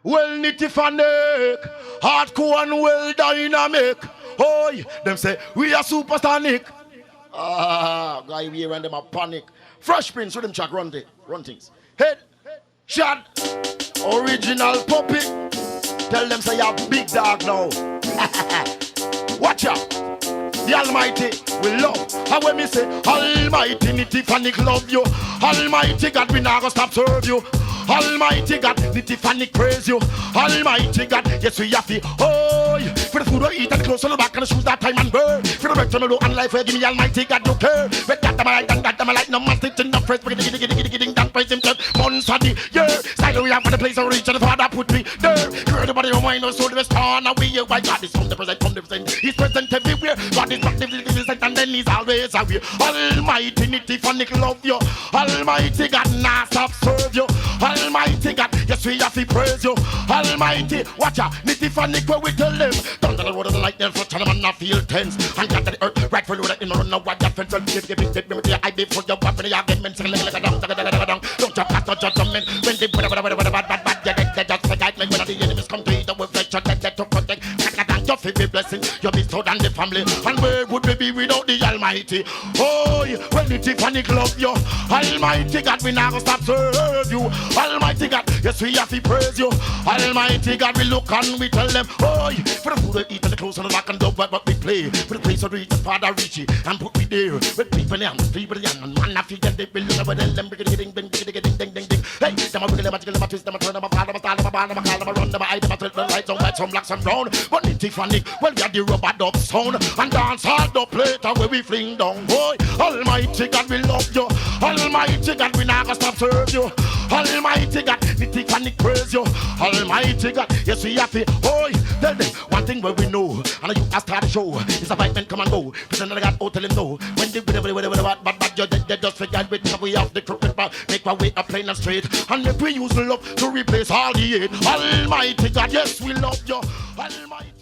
well Nitty Phonic, hardcore and well dynamic. Oi, them say we are superstar Nick. Ah, guy we and them a panic. Fresh Prince with them track run things. Head, shot, original puppy. Tell them say you're big dog now. Watch out. The Almighty will love. And when me say Almighty Nitty Phonic love you, Almighty God we not gonna stop serve you. Almighty God, Nitty Phonic praise you. Almighty God, yes we have to. Oh, for the food I eat and the clothes on the back and the shoes that time and burn. For the rest of my low and life, give me Almighty God you care. But got them right and got them right. No man stitching the first, but getting down praise him just months for the year. Side we have for the place I reach and the Father put me there. Everybody who mind us so the rest on away. Why God is from the present, He's present everywhere. God is not the and then He's always away. Almighty Nitty Phonic love you. Almighty God not stop serve you. Almighty God, yes we have to praise you. Almighty, watch out, Nitty Phonic where we tell them. Down to the road of the light, there for China man not feel tense. And got to the earth, right for the road, in the run now what that fence. Give I be for your weapon, you get men sing like a down. Don't you pass no judgment. When they put bad, they just forget me. When the enemies come to eat the reflection, that to protect. Your favorite blessing, you bestowed on the family. And where would we be without the Almighty? Oh, when Nitty Phonic love you. Almighty God, we now stop serve you. Almighty God, yes we have to praise you. Almighty God, we look and we tell them, oh, for the food we eat and the clothes on the back and dog what we play. For the place to reach the Father reach it and put me there. With people in, and man I forget they build over them, ding. Hey, them a wiggle, them a jiggle, them a twist, them a turn, them a fall, them a style, them a ball, them a call, them a run, them a hide, them a tilt, them a light, some white, some black, some brown. But Nitty Phonic, well we are the rubber dub sound and dance hard the plate where we fling down. Boy, Almighty God we love you. Almighty God we not gonna stop serve you. Almighty God, Nitty Phonic praise you. Almighty God, yes we have to. Boy, tell them one thing where we know, and you start the show. It's a fight man come and go. Pretend that I got out tell him no. When they but you they just forget we have the crooked but make our way up plain and straight. And if we use love to replace all the hate. Almighty God, yes we love you. Almighty